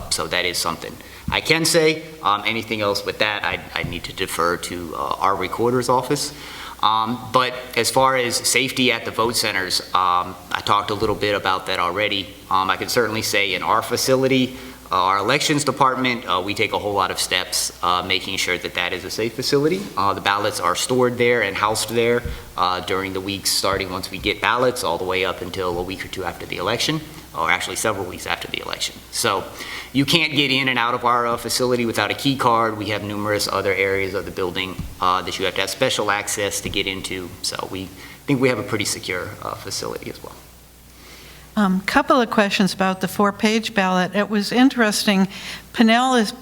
so that is something I can say. Anything else with that, I need to defer to our recorder's office. But as far as safety at the vote centers, I talked a little bit about that already. I can certainly say in our facility, our elections department, we take a whole lot of steps making sure that that is a safe facility. The ballots are stored there and housed there during the weeks starting once we get ballots all the way up until a week or two after the election, or actually several weeks after the election. So you can't get in and out of our facility without a key card. We have numerous other areas of the building that you have to have special access to get into. So we think we have a pretty secure facility as well. Couple of questions about the 4-page ballot. It was interesting. Pinal is,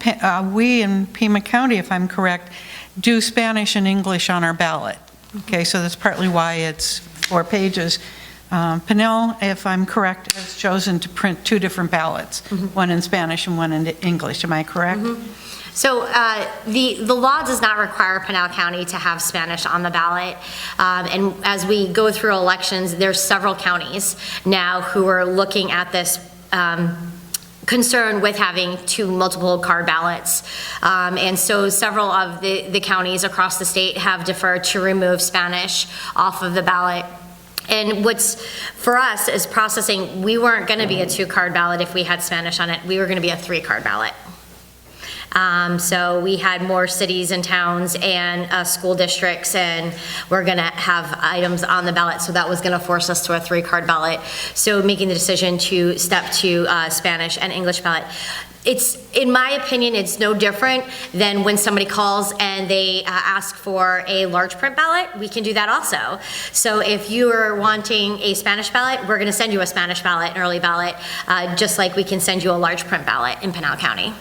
we in Pima County, if I'm correct, do Spanish and English on our ballot. Okay, so that's partly why it's 4 pages. Pinal, if I'm correct, has chosen to print 2 different ballots, one in Spanish and one in English. Am I correct? So the law does not require Pinal County to have Spanish on the ballot. And as we go through elections, there's several counties now who are looking at this concern with having 2 multiple card ballots. And so several of the counties across the state have deferred to remove Spanish off of the ballot. And what's, for us, is processing, we weren't gonna be a 2-card ballot if we had Spanish on it. We were gonna be a 3-card ballot. So we had more cities and towns and school districts, and we're gonna have items on the ballot, so that was gonna force us to a 3-card ballot. So making the decision to step to Spanish and English ballot. It's, in my opinion, it's no different than when somebody calls and they ask for a large print ballot. We can do that also. So if you are wanting a Spanish ballot, we're gonna send you a Spanish ballot, an early ballot, just like we can send you a large print ballot in Pinal County.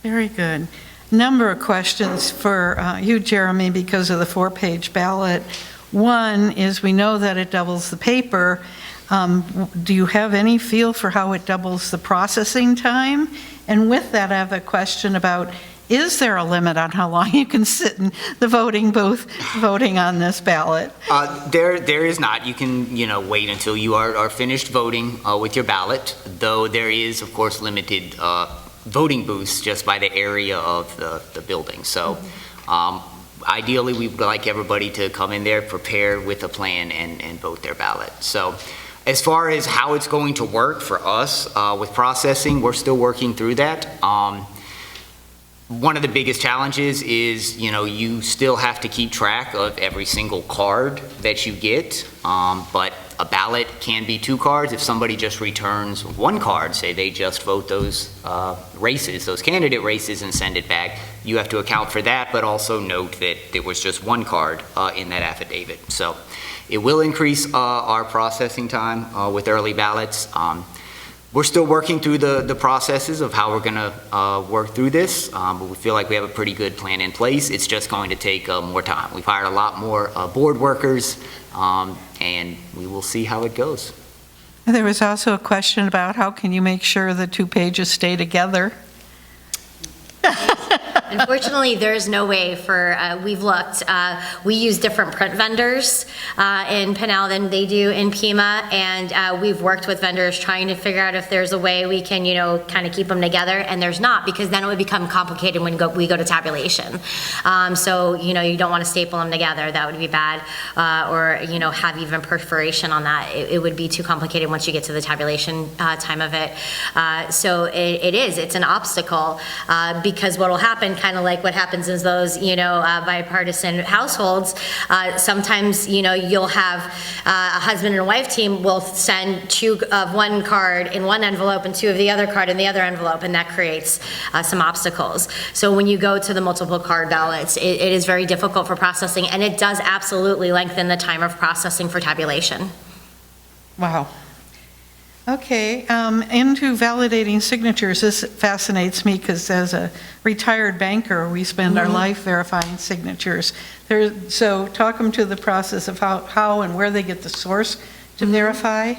Very good. Number of questions for you, Jeremy, because of the 4-page ballot. One is, we know that it doubles the paper. Do you have any feel for how it doubles the processing time? And with that, I have a question about, is there a limit on how long you can sit in the voting booth voting on this ballot? There is not. You can, wait until you are finished voting with your ballot, though there is, of course, limited voting booths just by the area of the building. So ideally, we would like everybody to come in there prepared with a plan and vote their ballot. So as far as how it's going to work for us with processing, we're still working through that. One of the biggest challenges is, you still have to keep track of every single card that you get, but a ballot can be 2 cards. If somebody just returns 1 card, say they just vote those races, those candidate races, and send it back, you have to account for that, but also note that there was just 1 card in that affidavit. So it will increase our processing time with early ballots. We're still working through the processes of how we're going to work through this, but we feel like we have a pretty good plan in place. It's just going to take more time. We've hired a lot more board workers, and we will see how it goes. There was also a question about how can you make sure the 2 pages stay together? Unfortunately, there's no way for, we've looked, we use different print vendors in Pinal than they do in Pima, and we've worked with vendors trying to figure out if there's a way we can, kind of keep them together, and there's not, because then it would become complicated when we go to tabulation. So, you don't want to staple them together, that would be bad, or, have even perforation on that. It would be too complicated once you get to the tabulation time of it. So it's an obstacle, because what will happen, kind of like what happens in those, bipartisan households, sometimes, you'll have a husband and a wife team will send 2 of 1 card in 1 envelope and 2 of the other card in the other envelope, and that creates some obstacles. So when you go to the multiple card ballots, it is very difficult for processing, and it does absolutely lengthen the time of processing for tabulation. Wow. Okay, into validating signatures, this fascinates me because as a retired banker, we spend our life verifying signatures. So talk them to the process of how and where they get the source to verify.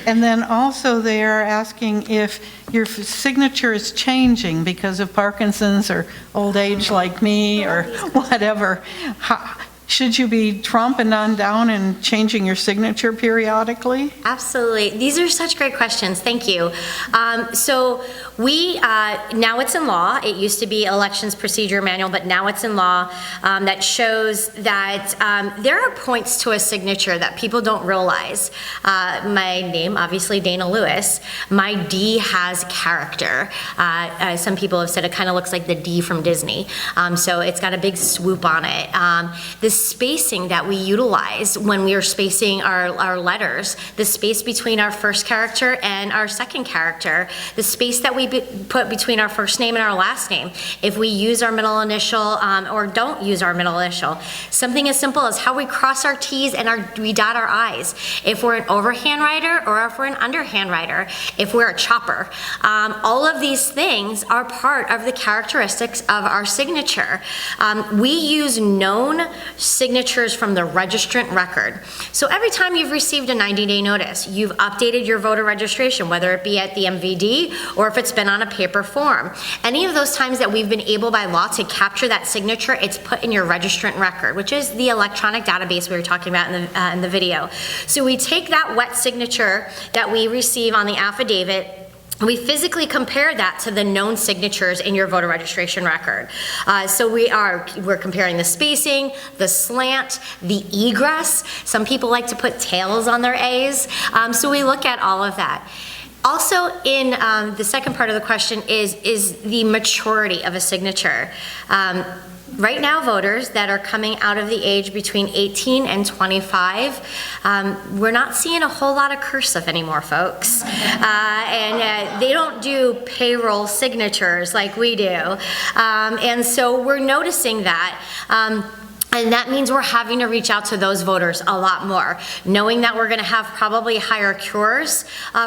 And then also they are asking if your signature is changing because of Parkinson's or old age like me or whatever. should you be tromping on down and changing your signature periodically? Absolutely. These are such great questions. Thank you. So we, now it's in law. It used to be elections procedure manual, but now it's in law that shows that there are points to a signature that people don't realize. My name, obviously Dana Lewis, my D has character. Some people have said it kind of looks like the D from Disney. So it's got a big swoop on it. The spacing that we utilize when we are spacing our letters, the space between our first character and our second character, the space that we put between our first name and our last name, if we use our middle initial or don't use our middle initial, something as simple as how we cross our T's and we dot our I's, if we're an overhand writer or if we're an underhand writer, if we're a chopper. All of these things are part of the characteristics of our signature. We use known signatures from the registrant record. So every time you've received a 90-day notice, you've updated your voter registration, whether it be at the MVD or if it's been on a paper form. Any of those times that we've been able by law to capture that signature, it's put in your registrant record, which is the electronic database we were talking about in the video. So we take that wet signature that we receive on the affidavit, we physically compare that to the known signatures in your voter registration record. So we're comparing the spacing, the slant, the egress. Some people like to put tails on their A's. So we look at all of that. Also in the second part of the question is the maturity of a signature. Right now, voters that are coming out of the age between 18 and 25, we're not seeing a whole lot of cursive anymore, folks. And they don't do payroll signatures like we do. And so we're noticing that. And that means we're having to reach out to those voters a lot more. Knowing that we're going to have probably higher cures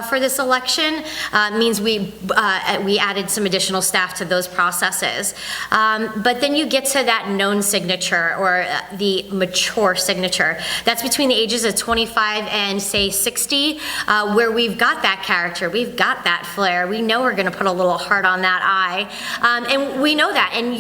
for this election means we added some additional staff to those processes. But then you get to that known signature or the mature signature. That's between the ages of 25 and say 60, where we've got that character, we've got that flair. We know we're going to put a little heart on that eye, and we know that. And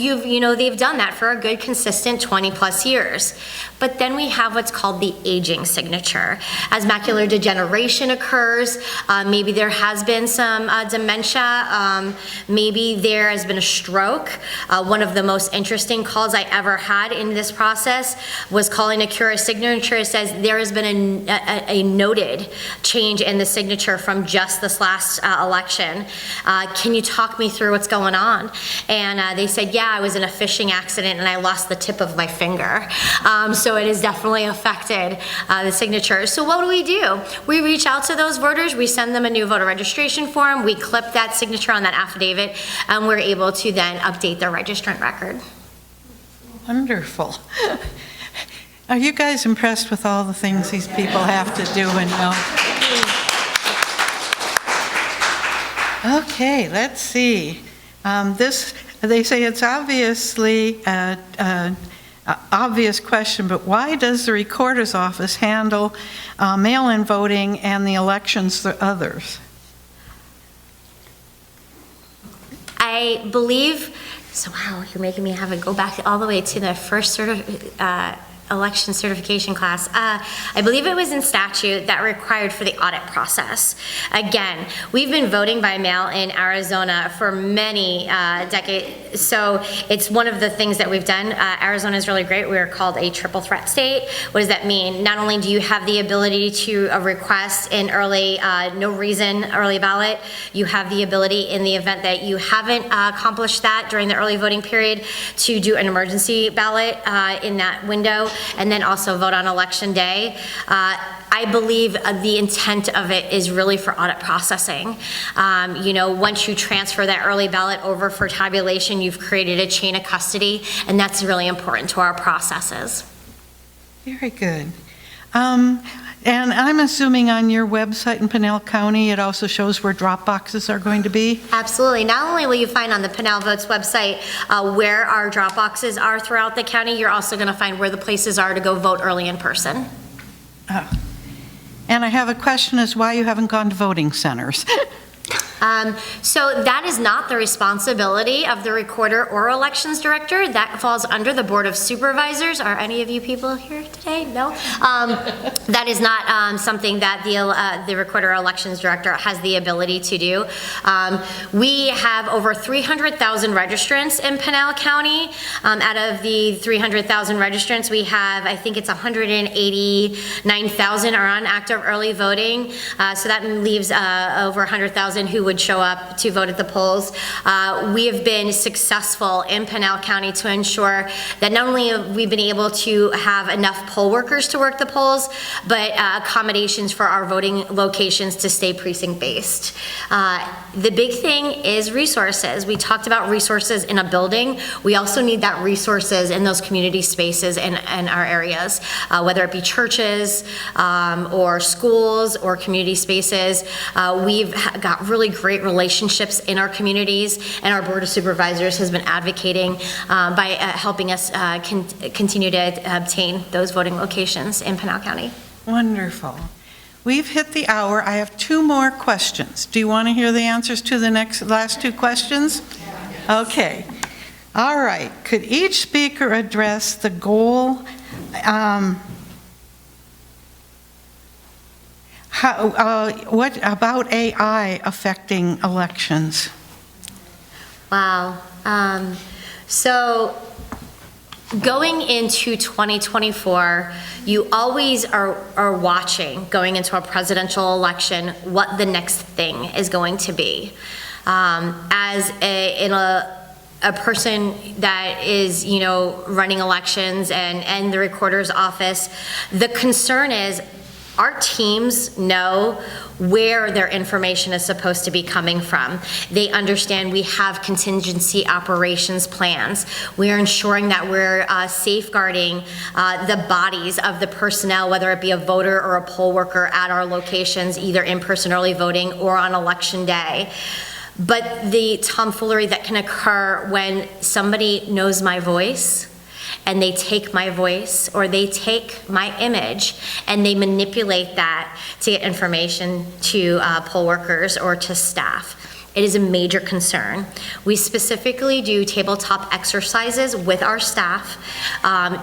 they've done that for a good, consistent 20+ years. But then we have what's called the aging signature. As macular degeneration occurs, maybe there has been some dementia, maybe there has been a stroke. One of the most interesting calls I ever had in this process was calling a cura signature. It says there has been a noted change in the signature from just this last election. Can you talk me through what's going on? And they said, yeah, I was in a fishing accident and I lost the tip of my finger. So it has definitely affected the signature. So what do? We reach out to those voters, we send them a new voter registration form, we clip that signature on that affidavit, and we're able to then update their registrant record. Wonderful. Are you guys impressed with all the things these people have to do and know? Okay, let's see. They say it's obviously obvious question, but why does the recorder's office handle mail-in voting and the elections for others? I believe, so wow, you're making me have to go back all the way to the first election certification class. I believe it was in statute that required for the audit process. Again, we've been voting by mail in Arizona for many decades, so it's one of the things that we've done. Arizona is really great. We're called a triple threat state. What does that mean? Not only do you have the ability to request an early, no reason early ballot, you have the ability in the event that you haven't accomplished that during the early voting period to do an emergency ballot in that window, and then also vote on election day. I believe the intent of it is really for audit processing. Once you transfer that early ballot over for tabulation, you've created a chain of custody, and that's really important to our processes. Very good. And I'm assuming on your website in Pinal County, it also shows where drop boxes are going to be? Absolutely. Not only will you find on the Pinal Votes website where our drop boxes are throughout the county, you're also going to find where the places are to go vote early in person. And I have a question as why you haven't gone to voting centers. So that is not the responsibility of the recorder or elections director. That falls under the Board of Supervisors. Are any of you people here today? No? That is not something that the recorder or elections director has the ability to do. We have over 300,000 registrants in Pinal County. Out of the 300,000 registrants, we have, I think it's 189,000 are on active early voting. So that leaves over 100,000 who would show up to vote at the polls. We have been successful in Pinal County to ensure that not only have we been able to have enough poll workers to work the polls, but accommodations for our voting locations to stay precinct-based. The big thing is resources. We talked about resources in a building. We also need that resources in those community spaces in our areas, whether it be churches or schools or community spaces. We've got really great relationships in our communities, and our Board of Supervisors has been advocating by helping us continue to obtain those voting locations in Pinal County. Wonderful. We've hit the hour. I have 2 more questions. Do you want to hear the answers to the last 2 questions? Okay. All right. Could each speaker address the goal, what about AI affecting elections? Wow. So going into 2024, you always are watching, going into a presidential election, what the next thing is going to be. As a person that is, running elections and the recorder's office, the concern is our teams know where their information is supposed to be coming from. They understand we have contingency operations plans. We are ensuring that we're safeguarding the bodies of the personnel, whether it be a voter or a poll worker at our locations, either in-person early voting or on election day. But the tomfoolery that can occur when somebody knows my voice and they take my voice or they take my image and they manipulate that to get information to poll workers or to staff. It is a major concern. We specifically do tabletop exercises with our staff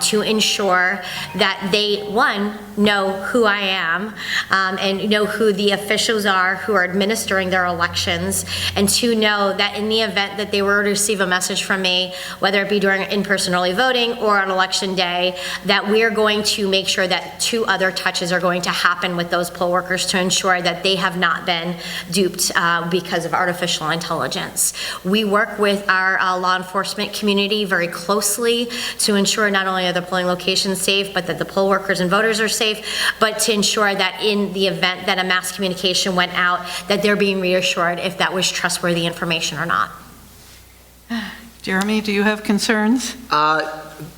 to ensure that they, one, know who I am and know who the officials are who are administering their elections, and to know that in the event that they were to receive a message from me, whether it be during in-person early voting or on election day, that we are going to make sure that 2 other touches are going to happen with those poll workers to ensure that they have not been duped because of artificial intelligence. We work with our law enforcement community very closely to ensure not only are the polling locations safe, but that the poll workers and voters are safe, but to ensure that in the event that a mass communication went out, that they're being reassured if that was trustworthy information or not. Jeremy, do you have concerns?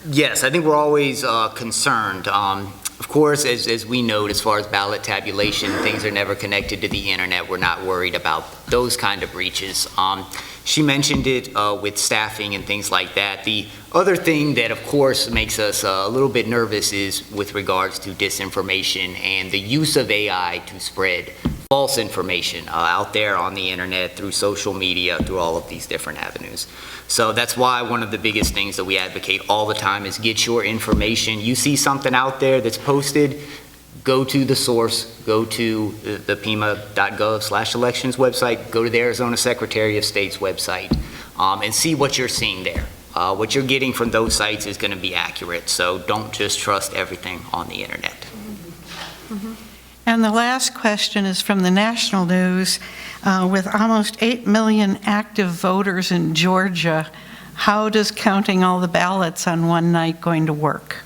Yes, I think we're always concerned. Of course, as we note, as far as ballot tabulation, things are never connected to the internet. We're not worried about those kind of breaches. She mentioned it with staffing and things like that. The other thing that, of course, makes us a little bit nervous is with regards to disinformation and the use of AI to spread false information out there on the internet, through social media, through all of these different avenues. So that's why one of the biggest things that we advocate all the time is get your information. You see something out there that's posted, go to the source, go to the pima.gov/elections website, go to the Arizona Secretary of State's website, and see what you're seeing there. What you're getting from those sites is going to be accurate, so don't just trust everything on the internet. Mm-hmm. And the last question is from the national news. With almost 8 million active voters in Georgia, how does counting all the ballots on one night going to work?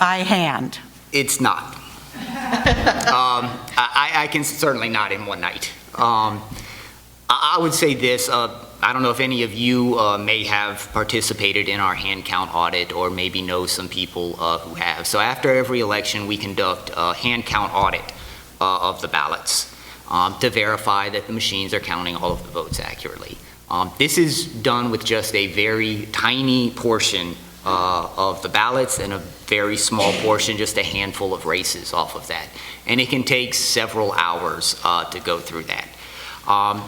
By hand. It's not. I can certainly not in one night. I would say this, I don't know if any of you may have participated in our hand count audit or maybe know some people who have. So after every election, we conduct a hand count audit of the ballots to verify that the machines are counting all of the votes accurately. This is done with just a very tiny portion of the ballots and a very small portion, just a handful of races off of that. And it can take several hours to go through that.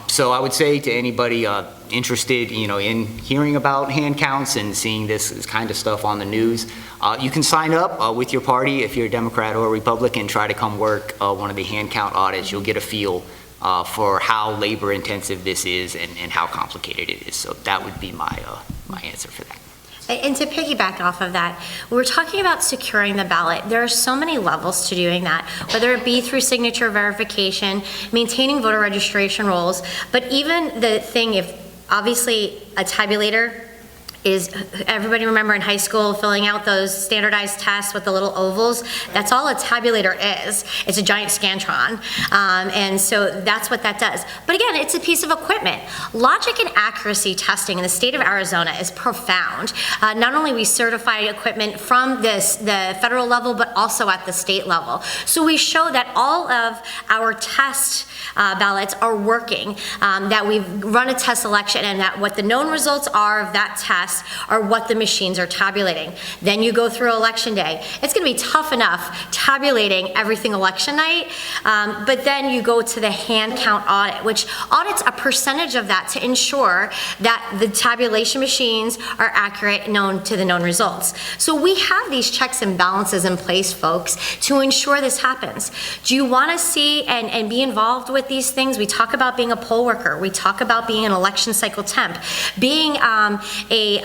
So I would say to anybody interested, in hearing about hand counts and seeing this kind of stuff on the news, you can sign up with your party if you're a Democrat or a Republican, try to come work one of the hand count audits. You'll get a feel for how labor intensive this is and how complicated it is. So that would be my answer for that. And to piggyback off of that, we're talking about securing the ballot. There are so many levels to doing that, whether it be through signature verification, maintaining voter registration rolls, but even the thing, if obviously a tabulator is, everybody remember in high school filling out those standardized tests with the little ovals? That's all a tabulator is. It's a giant Scantron. And so that's what that does. But again, it's a piece of equipment. Logic and accuracy testing in the state of Arizona is profound. Not only we certify equipment from the federal level, but also at the state level. So we show that all of our test ballots are working, that we've run a test election, and that what the known results are of that test are what the machines are tabulating. Then you go through election day. It's going to be tough enough tabulating everything election night, but then you go to the hand count audit, which audits a percentage of that to ensure that the tabulation machines are accurate, known to the known results. So we have these checks and balances in place, folks, to ensure this happens. Do you want to see and be involved with these things? We talk about being a poll worker. We talk about being an election cycle temp, being a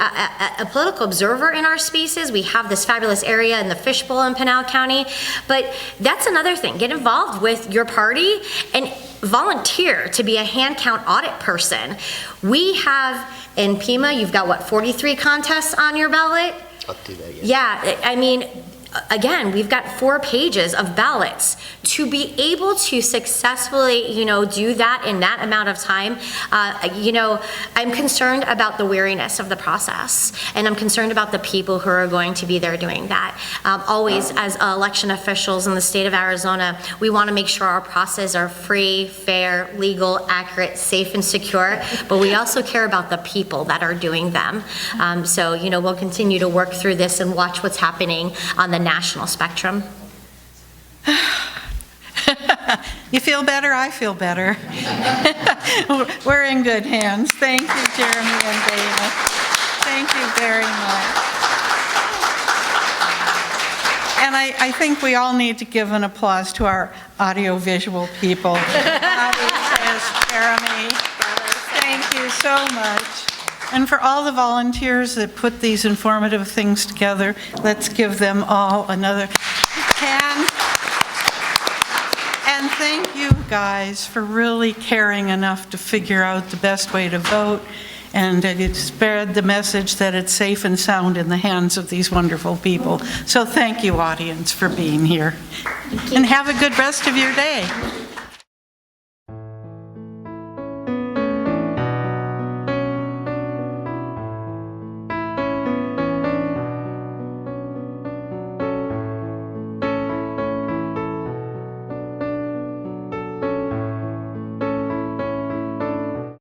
political observer in our spaces. We have this fabulous area in the fishbowl in Pinal County, but that's another thing. Get involved with your party and volunteer to be a hand count audit person. We have in Pima, you've got what, 43 contests on your ballot? Up to that, Yeah, I mean, again, we've got 4 pages of ballots. To be able to successfully, do that in that amount of time, I'm concerned about the weariness of the process, and I'm concerned about the people who are going to be there doing that. Always, as election officials in the state of Arizona, we want to make sure our processes are free, fair, legal, accurate, safe, and secure, but we also care about the people that are doing them. So, we'll continue to work through this and watch what's happening on the national spectrum. You feel better? I feel better. We're in good hands. Thank you, Jeremy and Dana. Thank you very much. And I think we all need to give an applause to our audiovisual people. Jeremy, thank you so much. And for all the volunteers that put these informative things together, let's give them all another hand. And thank you guys for really caring enough to figure out the best way to vote and to spread the message that it's safe and sound in the hands of these wonderful people. So thank you, audience, for being here. And have a good rest of your day.